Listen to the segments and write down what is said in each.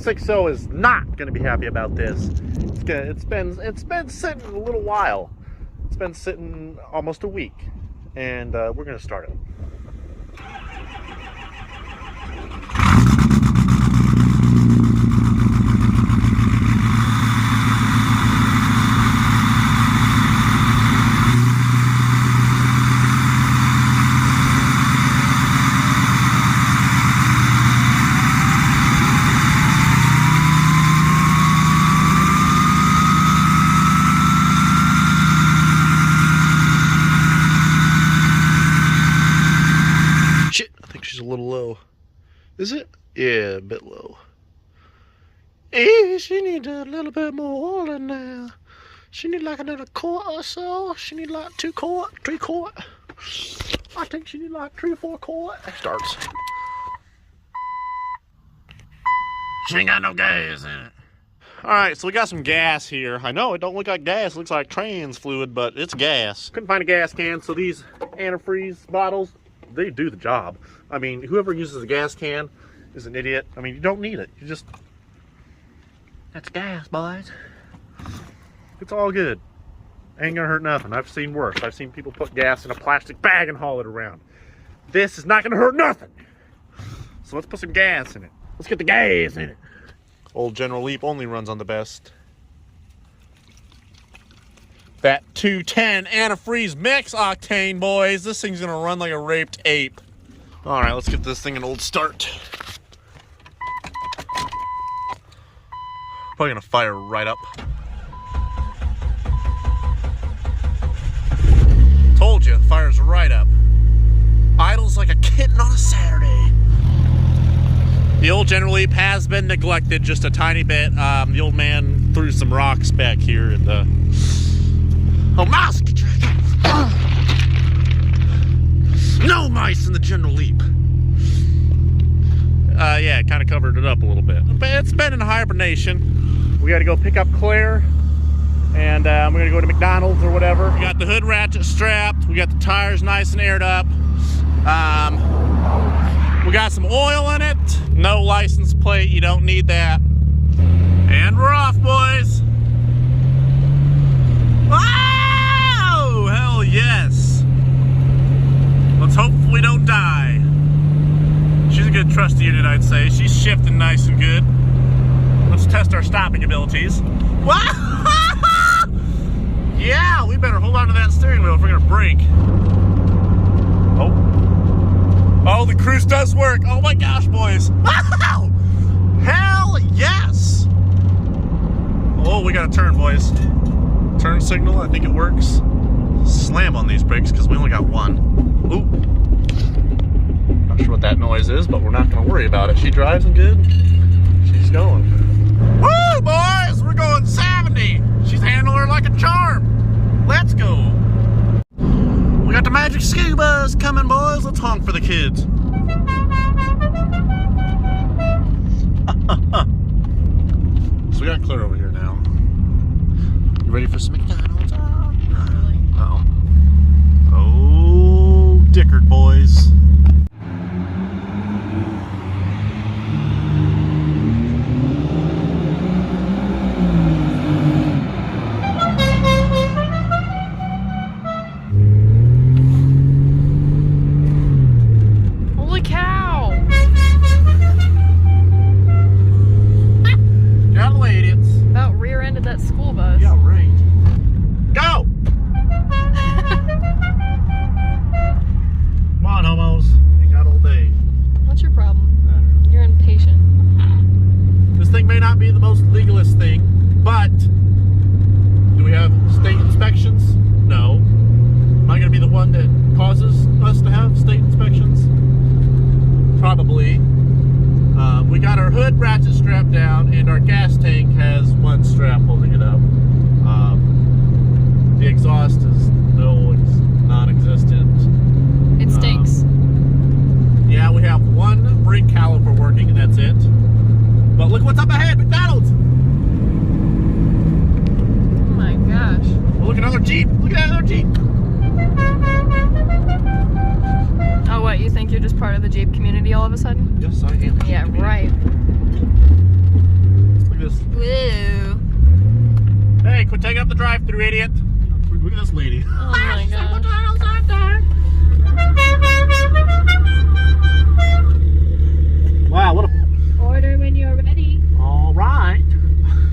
6.0 is not going to be happy about this. It's been sitting a little while. It's been sitting almost a week, and we're going to start it. A little low. Is it? Yeah, a bit low. Hey, she needs a little bit more oil in there. She needs like another quart or so. She needs like 2 quart, 3 quart. I think she needs like 3 or 4 quart. Starts. She ain't got no gas in it. Alright, so we got some gas here. I know it don't look like gas, it looks like trans fluid, but it's gas. Couldn't find a gas can, so these antifreeze bottles, they do the job. I mean, whoever uses a gas can is an idiot. I mean, you don't need it. You just... That's gas, boys. It's all good. Ain't gonna hurt nothing. I've seen worse. I've seen people put gas in a plastic bag and haul it around. This is not gonna hurt nothing. So let's put some gas in it. Let's get the gas in it. Old General LEEP only runs on the best. That 210 antifreeze mix octane, boys. This thing's gonna run like a raped ape. All right, let's get this thing an old start. Probably gonna fire right up. Told you, fires right up. Idles like a kitten on a Saturday. The old General LEEP has been neglected just a tiny bit. The old man threw some rocks back here and oh, mouse! No mice in the General LEEP. Yeah, it kind of covered it up a little bit. But it's been in hibernation. We got to go pick up Claire, and we're going to go to McDonald's or whatever. We got the hood ratchet strapped. We got the tires nice and aired up. We got some oil in it. No license plate. You don't need that. And we're off, boys. Oh, hell yes. Let's hope we don't die. She's a good trusty unit, I'd say. She's shifting nice and good. Let's test our stopping abilities. Yeah, we better hold on to that steering wheel if we're gonna brake. Oh, the cruise does work. Oh my gosh, boys. Hell yes. Oh, we got a turn, boys. Turn signal, I think it works. Slam on these brakes because we only got one. Ooh. Not sure what that noise is, but we're not going to worry about it. She drives them good. She's going. Woo, boys! We're going 70. She's handling her like a charm. Let's go. We got the magic scubas coming, boys. Let's honk for the kids. So we got Claire over here now. You ready for some McDonald's? Not really. Uh-oh. Oh, Dickard, boys. Holy cow! Get out of the way, idiots. About rear-ended that school bus. Yeah, right. Go! Come on, homos. You got all day. What's your problem? You're impatient. This thing may not be the most legalist thing, but do we have state inspections? No. Am I going to be the one that causes us to have state inspections? Probably. We got our hood ratchet strapped down, and our gas tank has one strap holding it up. The exhaust is non-existent. It stinks. Yeah, we have one brake caliper working, and that's it. But look what's up ahead, McDonald's! Oh my gosh. Oh, look, another Jeep! Look at that other Jeep! Oh, what, you think you're just part of the Jeep community all of a sudden? Yes, I am. Yeah, right. quit taking up the drive-through, idiot. Look at this lady. Oh my gosh. Wow, what a... Order when you're ready. All right.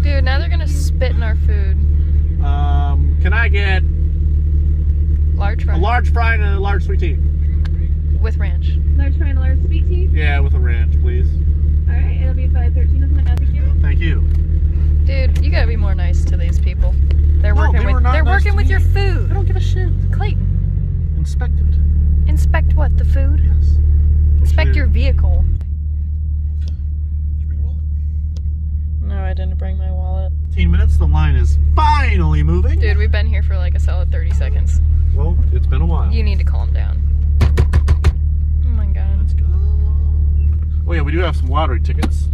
Dude, now they're gonna spit in our food. Can I get Large fry. a large fry and a large sweet tea? With ranch. Large fry and a large sweet tea. Yeah, with a ranch, please. Alright, it'll be $5.13 of my thank you. Thank you. Dude, you gotta be more nice to these people. They're No, working they were with not they're nice working to with me. your food. I don't give a shit. Clayton, Inspect it. inspect what? The food? Yes. Inspect your vehicle. Did you bring a wallet? No, I didn't bring my wallet. 15 minutes, the line is finally moving. Dude, we've been here for like a solid 30 seconds. Well, it's been a while. You need to calm down. Oh my god. Let's go. Oh yeah, we do have some lottery tickets.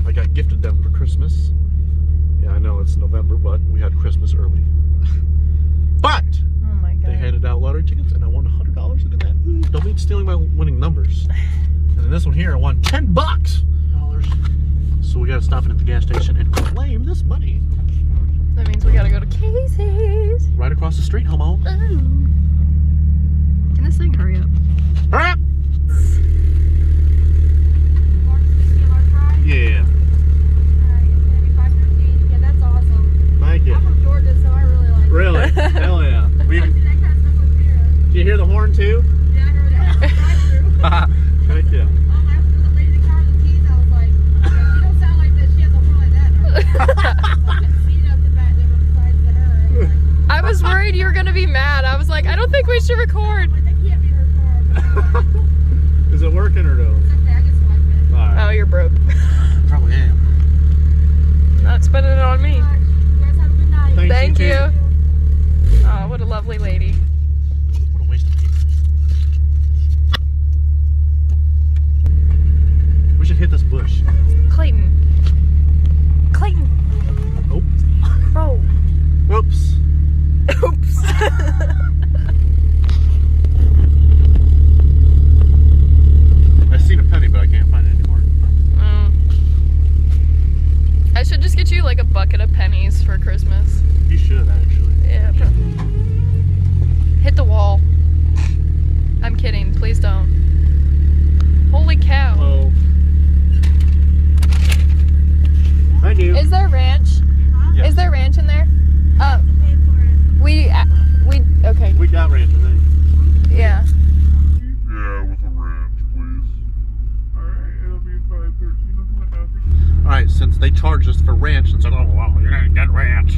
I got gifted them for Christmas. Yeah, I know it's November, but we had Christmas early. But Oh my god. they handed out lottery tickets, and I won $100. Look at that. Don't be stealing my winning numbers. And then this one here, I won $10. So we gotta stop in at the gas station and claim this money. That means we gotta go to Casey's. Right across the street, homo. Ooh. Can this thing hurry up? Hurry up! Large sweet tea, large fry. Yeah. Alright, it's gonna be $5.13. Yeah, that's awesome. Thank you. I'm from Georgia, so I really like it. Really? Hell yeah. We, I see that kind of stuff with beer. did you hear the horn too? Yeah, I heard that. Drive-through. Heck yeah. Oh, I was with the lady in the car with the keys. I was like, she don't sound like this. She has a horn like that. I could see nothing back there besides the her. I was like, I was worried you were gonna be mad. I was like, I don't think we should record. that can't be her car. Is it working or no? It's okay, I just like it. Alright. Oh, you're broke. Probably am. Not spending it on me. You guys have a good night. Thanks, Thank too. you. Oh, what a lovely lady. What a waste of paper. We should hit this bush. Clayton. Clayton. Oh. Bro. Oops. Oops. I seen a penny, but I can't find it anymore. I should just get you like a bucket of pennies for Christmas. You should, actually. Yeah. Hit the wall. I'm kidding. Please don't. Holy cow. Hello. Thank you. Is there ranch? Yes. Is there ranch in there? Okay. We got ranch, I think. Yeah. Yeah, with a ranch, please. Alright, it'll be $5.13. Alright, since they charged us for ranch and said, oh, well, you're gonna get ranch.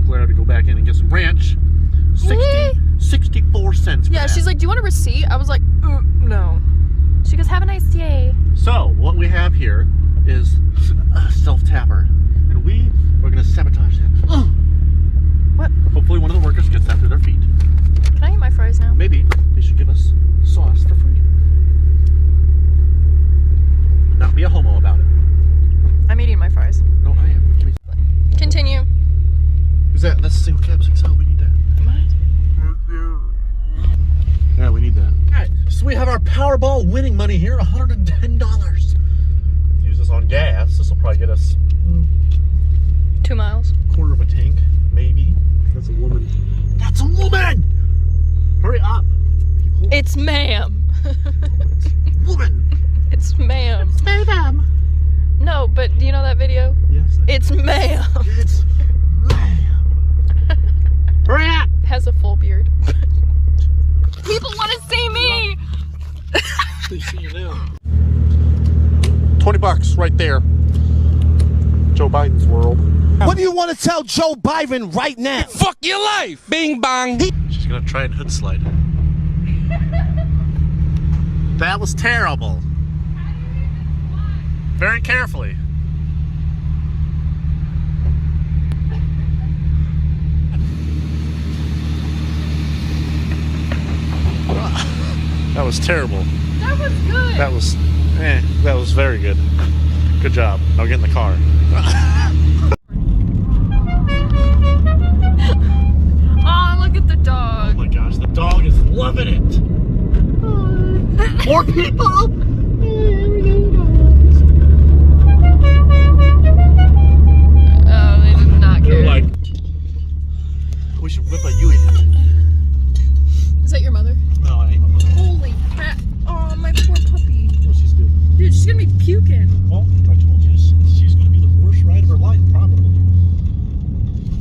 Claire had to go back in and get some ranch. 64 cents for Yeah, that. she's like, do you want a receipt? I was like, no. She goes, have a nice day. So, what we have here is a self-tapper. And we are gonna sabotage that. What? Hopefully one of the workers gets that to their feet. Can I eat my fries now? Maybe they should give us sauce for free. Not be a homo about it. I'm eating my fries. No, I am. Give me some. Continue. Who's that? That's single cab 6L. We need that. Yeah, we need that. Alright, so we have our Powerball winning money here, $110. Use this on gas. This will probably get us 2 miles. quarter of a tank, maybe. That's a woman. That's a woman! Hurry up. People. It's ma'am. Woman! It's ma'am. Ma'am! No, but do you know that video? Yes. It's ma'am. It's ma'am. Hurry up! Has a full beard. People want to see me. They see you now. $20 right there. Joe Biden's world. What do you want to tell Joe Biden right now? Fuck your life! Bing bang! She's gonna try and hood slide. That was terrible. Very carefully. That was terrible. That was good. That was very good. Good job. Now get in the car. Oh, look at the Oh dog. my gosh, the dog is loving it. More people. she's gonna be puking. Well, I told you, she's going to be the worst ride of her life, probably.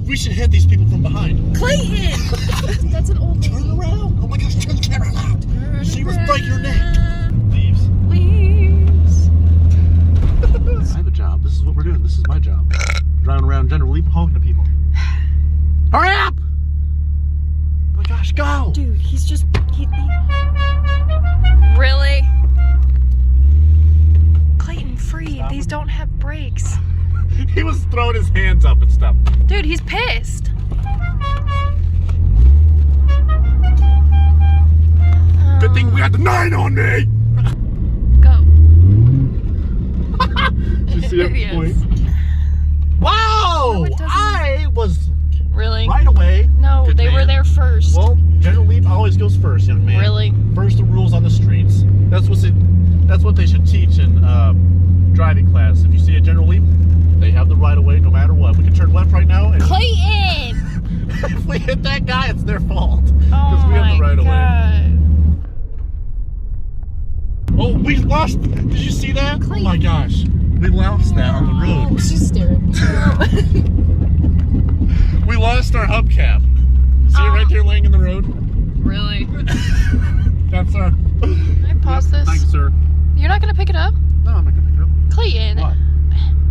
We should hit these people from behind. Clayton! That's an old Turn around. Oh my gosh, turn the camera around. She was breaking her neck. Leaves. Leaves. I have a job. This is what we're doing. This is my job. Driving around General Leap honking to people. Hurry up! Oh my gosh, go! Dude, he's just... Really? Clayton, free. These don't have brakes. He was throwing his hands up and stuff. Dude, he's pissed. Good thing we had the 9 on me! Go. Did you see that Yes. point? Whoa! No, it doesn't. I was Really? right away. No, Good they were man. there first. Well, General Leap always goes first, young man. Really? First the rules on the streets. That's what they should teach in driving class. If you see a General Leap, they have the right of way no matter what. We can turn left right now, and Clayton! if we hit that guy, it's their fault. Oh we have the right of way. God. Oh, we lost. Did you see that? Oh my gosh. We lost that on the road. She's staring. We lost our hubcap. See it right there laying in the road? Really? That's our. Can I pause this? Thanks, sir. You're not gonna pick it up? No, I'm not gonna pick it up. Clayton. What?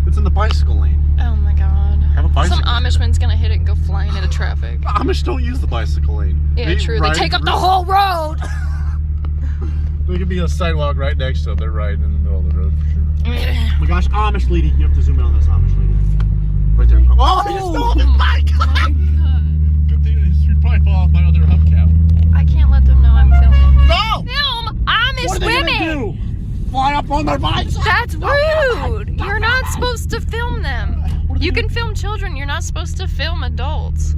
It's in the bicycle lane. Oh my God. Have a bicycle. Some Amishman's gonna hit it and go flying into traffic. Amish don't use the bicycle lane. Yeah, true. They ride take up the whole road. There could be a sidewalk right next to them. They're riding in the middle of the road for sure. Oh Oh my gosh, Amish lady. You have to zoom in on this Amish lady. Right there. Oh, he just fell off his bike! my God. Good thing you probably fall off my other hubcap. I can't let them know I'm filming. No! Film Amish What are they women. gonna do? Fly up on their bikes? That's rude. You're not supposed to film them. You can film children. You're not supposed to film adults.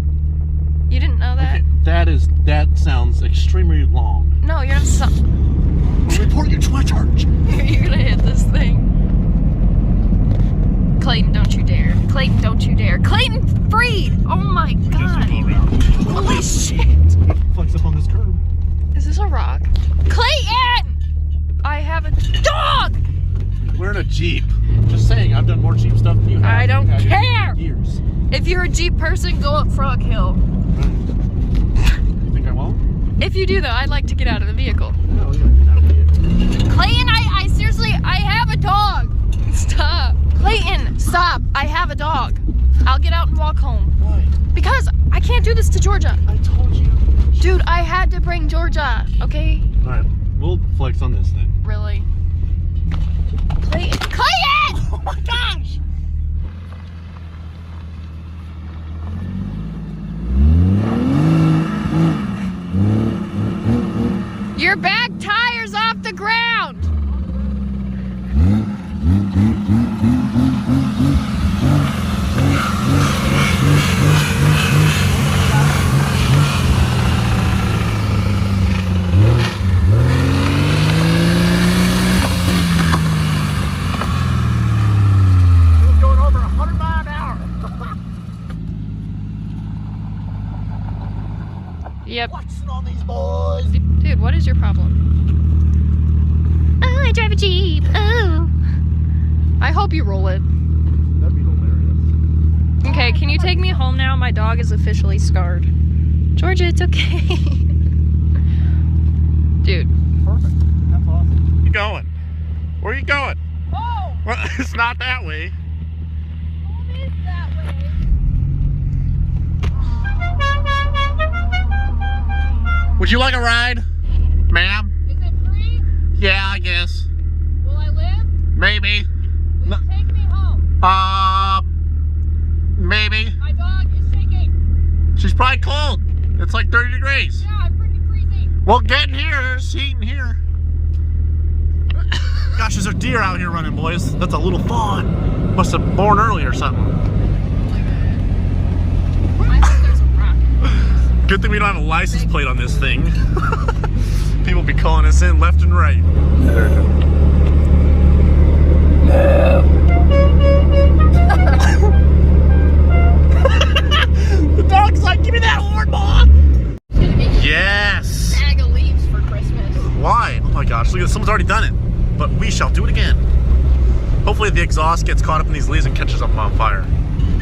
You didn't know that? Okay, that sounds extremely long. No, you're not. I'll report you to my church. You're gonna hit this thing. Clayton, don't you dare. Clayton, don't you dare. Clayton freed! Oh my God. Holy shit. Flex up on this curb. Is this a rock? Clayton! I have a dog! We're in a Jeep. Just saying, I've done more Jeep stuff than you have. I don't You've had it care. for years. If you're a Jeep person, go up Frog Hill. You think I won't? If you do though, I'd like to get out of the vehicle. No, you don't get out of it. Clayton, I seriously, I have a dog. Stop. Clayton, stop. I have a dog. I'll get out and walk home. Why? Because I can't do this to Georgia. I told you. Dude, I had to bring Georgia, okay? Alright, we'll flex on this then. Really? Clayton! Clayton! Oh my gosh! Your back tire's off the ground! Going over 100 miles an hour. Yep. Watching on these boys. Dude, what is your problem? Oh, I drive a Jeep. Oh. I hope you roll it. That'd be hilarious. Okay, can you take me home now? My dog is officially scarred. Georgia, it's okay. Dude. Perfect. That's awesome. You going? Where are you going? Oh, Well, it's not that way. it is that way. Would you like a ride, ma'am? Is it free? Yeah, I guess. Will I live? Maybe. Will you take me home? Maybe. My dog is shaking. She's probably cold. It's like 30 degrees. Yeah, I'm freaking freezing. Well, get in here. There's heat in here. Gosh, there's a deer out here running, boys. That's a little fawn. Must have born early or something. I think there's a rock. Good thing we don't have a license plate on this thing. People be calling us in left and right. There it is. The dog's like, give me that horn, boy. Yes. Bag of leaves for Christmas. Why? Oh my gosh, look at this. Someone's already done it. But we shall do it again. Hopefully the exhaust gets caught up in these leaves and catches them on fire.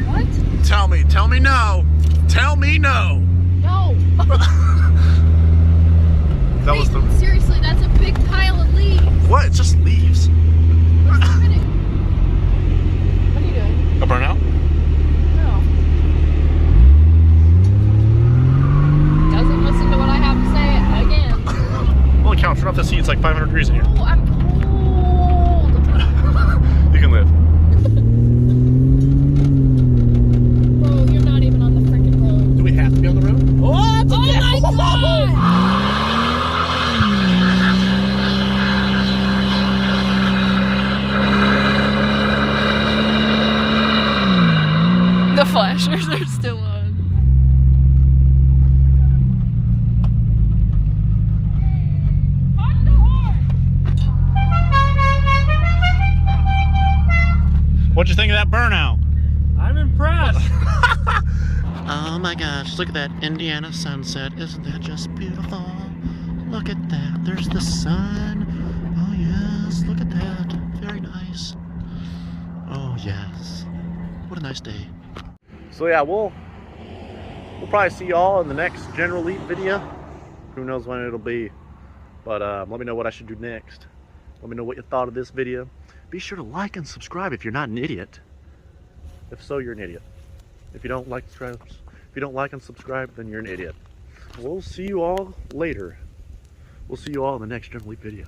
What? Tell me no. Tell me no. No. That was the... Seriously, that's a big pile of leaves. What? It's just leaves. What are you doing? A burnout? No. Doesn't listen to what I have to say again. Holy cow, turn off the heat. It's like 500 degrees in here. Oh, I'm cold. You can live. Bro, you're not even on the freaking road. Do we have to be on the road? Oh my God! The flashers are still on. What'd you think of that burnout? I'm impressed. Oh my gosh, look at that Indiana sunset. Isn't that just beautiful? Look at that. There's the sun. Oh yes, look at that. Very nice. Oh yes. What a nice day. So yeah, we'll probably see y'all in the next General LEEP video. Who knows when it'll be. But let me know what I should do next. Let me know what you thought of this video. Be sure to like and subscribe if you're not an idiot. If so, you're an idiot. If you don't like and subscribe, then you're an idiot. We'll see you all later. We'll see you all in the next General LEEP video.